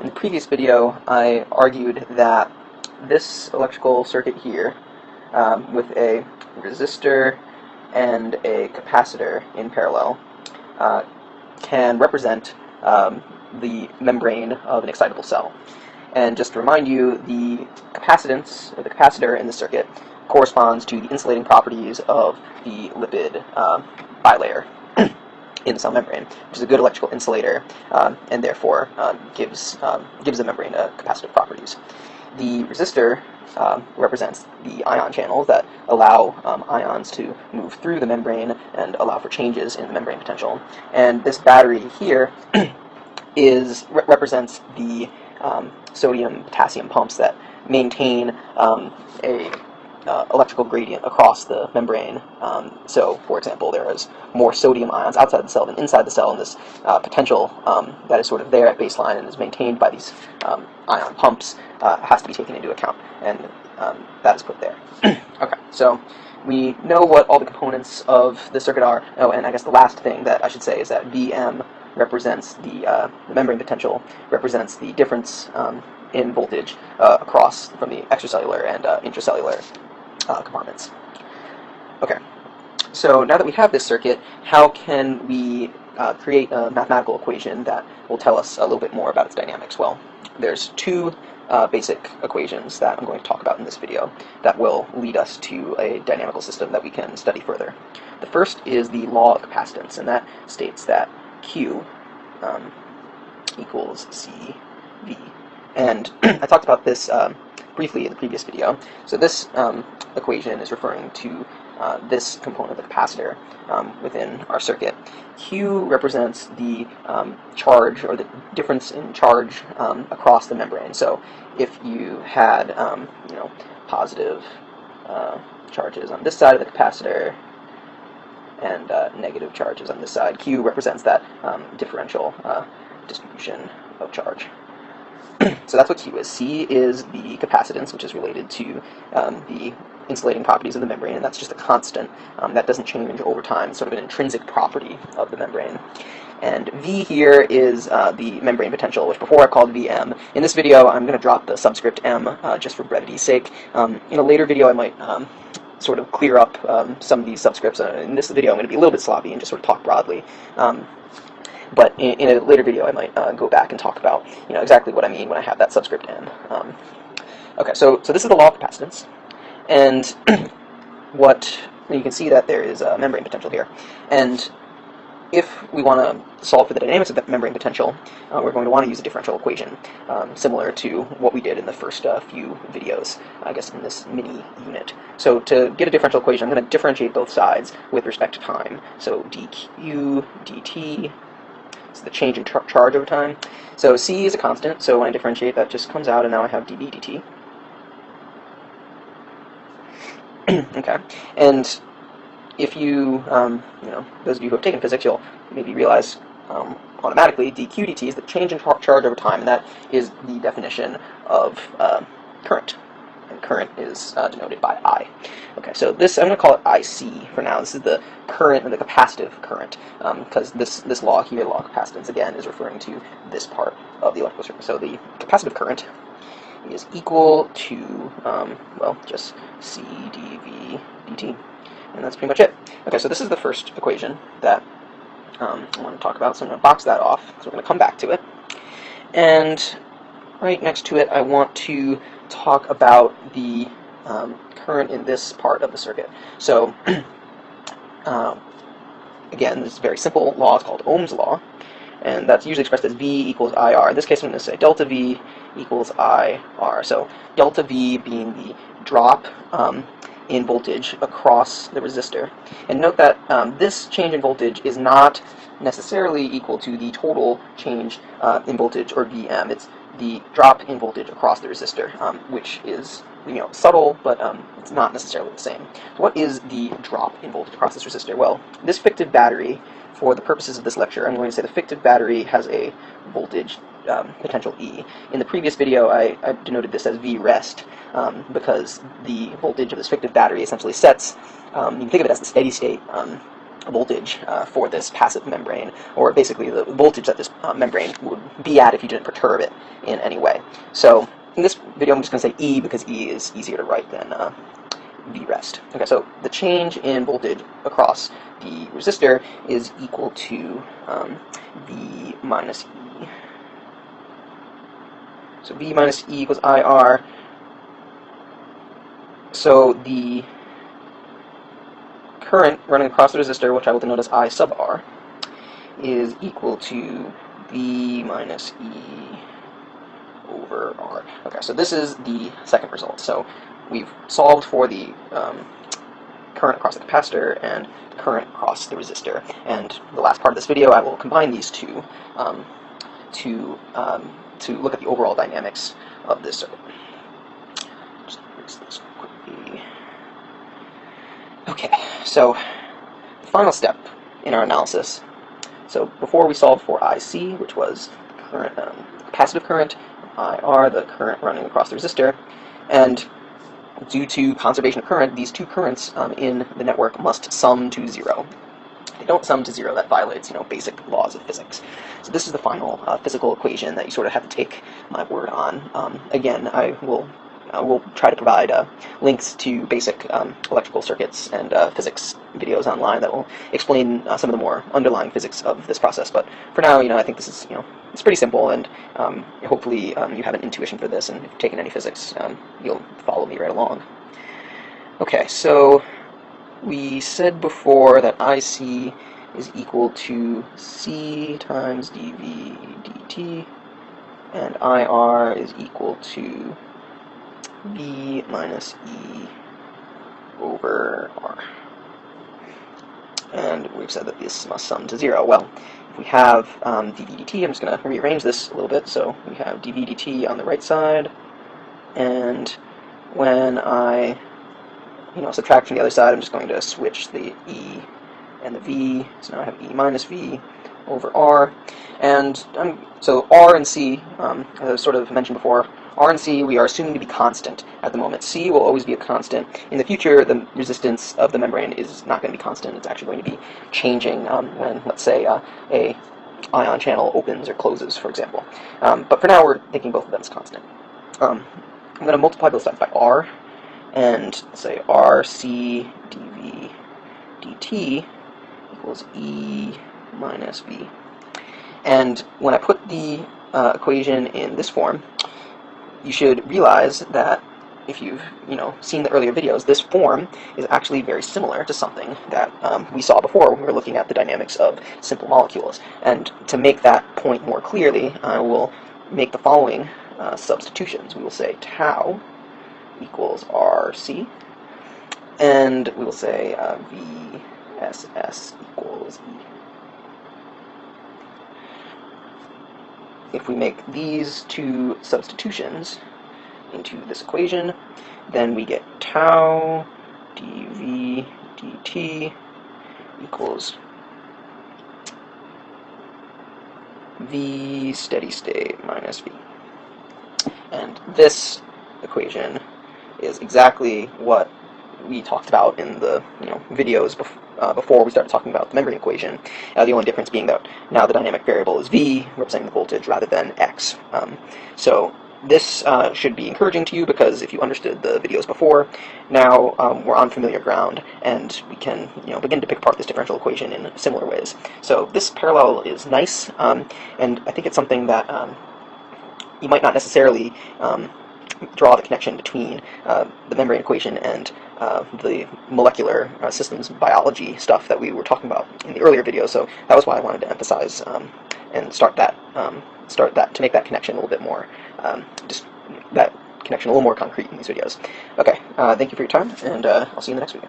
In the previous video, I argued that this electrical circuit here, with a resistor and a capacitor in parallel, can represent the membrane of an excitable cell. And just to remind you, the capacitance, or the capacitor in the circuit, corresponds to the insulating properties of the lipid bilayer in the cell membrane, which is a good electrical insulator, and therefore gives the membrane capacitive properties. The resistor represents the ion channels that allow ions to move through the membrane and allow for changes in the membrane potential. And this battery here represents the sodium-potassium pumps that maintain a electrical gradient across the membrane. So, for example, there is more sodium ions outside the cell than inside the cell, and this potential that is sort of there at baseline and is maintained by these ion pumps has to be taken into account, and that is put there. Okay, so we know what all the components of the circuit are. Oh, and I guess the last thing that I should say is that Vm represents the membrane potential, represents the difference in voltage across from the extracellular and intracellular compartments. Okay, so now that we have this circuit, how can we create a mathematical equation that will tell us a little bit more about its dynamics? Well, there's two basic equations that I'm going to talk about in this video that will lead us to a dynamical system that we can study further. The first is the law of capacitance, and that states that Q equals CV. And I talked about this briefly in the previous video. So this equation is referring to this component of the capacitor within our circuit. Q represents the charge, or the difference in charge across the membrane. So if you had positive charges on this side of the capacitor and negative charges on this side, Q represents that differential distribution of charge. So that's what Q is. C is the capacitance, which is related to the insulating properties of the membrane, and that's just a constant that doesn't change over time. It's sort of an intrinsic property of the membrane. And V here is the membrane potential, which before I called Vm. In this video, I'm going to drop the subscript M just for brevity's sake. In a later video, I might sort of clear up some of these subscripts. In this video, I'm going to be a little bit sloppy and just sort of talk broadly. But in a later video, I might go back and talk about exactly what I mean when I have that subscript M. Okay, so this is the law of capacitance, and you can see that there is a membrane potential here, and if we want to solve for the dynamics of that membrane potential, we're going to want to use a differential equation, similar to what we did in the first few videos, I guess, in this mini unit. So to get a differential equation, I'm going to differentiate both sides with respect to time. So dq dt. The change in charge over time. So C is a constant, so when I differentiate, that just comes out, and now I have dV dt. Okay, and if you, those of you who have taken physics, you'll maybe realize automatically dq dt is the change in charge over time, and that is the definition of current. And current is denoted by I. Okay, so this, I'm going to call it IC for now. This is the current, or the capacitive current, because this law here, law of capacitance, again, is referring to this part of the electrical circuit. So the capacitive current is equal to, just C dV dt, and that's pretty much it. Okay, so this is the first equation that I want to talk about, so I'm going to box that off, because we're going to come back to it. And right next to it, I want to talk about the current in this part of the circuit. So, again, this is a very simple law. It's called Ohm's law, and that's usually expressed as V equals IR. In this case, I'm going to say delta V equals IR. So delta V being the drop in voltage across the resistor. And note that this change in voltage is not necessarily equal to the total change in voltage, or Vm. It's the drop in voltage across the resistor, which is subtle, but it's not necessarily the same. What is the drop in voltage across this resistor? Well, this fictive battery, for the purposes of this lecture, I'm going to say the fictive battery has a voltage potential E. In the previous video, I denoted this as V rest, because the voltage of this fictive battery essentially sets, you can think of it as the steady state voltage for this passive membrane, or basically the voltage that this membrane would be at if you didn't perturb it in any way. So in this video, I'm just going to say E because E is easier to write than V rest. Okay, so the change in voltage across the resistor is equal to V minus E. So V minus E equals IR. So the current running across the resistor, which I will denote as I sub R, is equal to V minus E over R. Okay, so this is the second result. So we've solved for the current across the capacitor and the current across the resistor. And the last part of this video, I will combine these two to look at the overall dynamics of this circuit. Just fix this quickly. Okay, so the final step in our analysis. So before we solved for IC, which was the current, capacitive current, IR, the current running across the resistor, and due to conservation of current, these two currents in the network must sum to zero. If they don't sum to zero, that violates, basic laws of physics. So this is the final physical equation that you sort of have to take my word on. Again, I will try to provide links to basic electrical circuits and physics videos online that will explain some of the more underlying physics of this process. But for now, I think this is, it's pretty simple, and hopefully you have an intuition for this, and if you've taken any physics, you'll follow me right along. Okay, so we said before that IC is equal to C times dV dt, and IR is equal to V minus E over R. And we've said that this must sum to zero. Well, if we have dV dt, I'm just going to rearrange this a little bit. So we have dV dt on the right side, and when I subtract from the other side, I'm just going to switch the E and the V. So now I have E minus V over R. And so R and C, as I sort of mentioned before, R and C we are assuming to be constant at the moment. C will always be a constant. In the future, the resistance of the membrane is not going to be constant. It's actually going to be changing when, let's say, a ion channel opens or closes, for example. But for now, we're thinking both of them as constant. I'm going to multiply both sides by R, and say RC dV dt equals E minus V. And when I put the equation in this form, you should realize that if you've seen the earlier videos, this form is actually very similar to something that we saw before when we were looking at the dynamics of simple molecules. And to make that point more clearly, I will make the following substitutions. We will say tau equals RC, and we will say VSS equals E. If we make these two substitutions into this equation, then we get tau dV dt equals V steady state minus V. And this equation is exactly what we talked about in the videos before we started talking about the membrane equation. The only difference being that now the dynamic variable is V, representing the voltage, rather than X. So this should be encouraging to you, because if you understood the videos before, now we're on familiar ground, and we can begin to pick apart this differential equation in similar ways. So this parallel is nice, and I think it's something that you might not necessarily draw the connection between the membrane equation and the molecular systems biology stuff that we were talking about in the earlier video. So that was why I wanted to emphasize and start that to make that connection a little bit more, just that connection a little more concrete in these videos. Okay, thank you for your time, and I'll see you in the next video.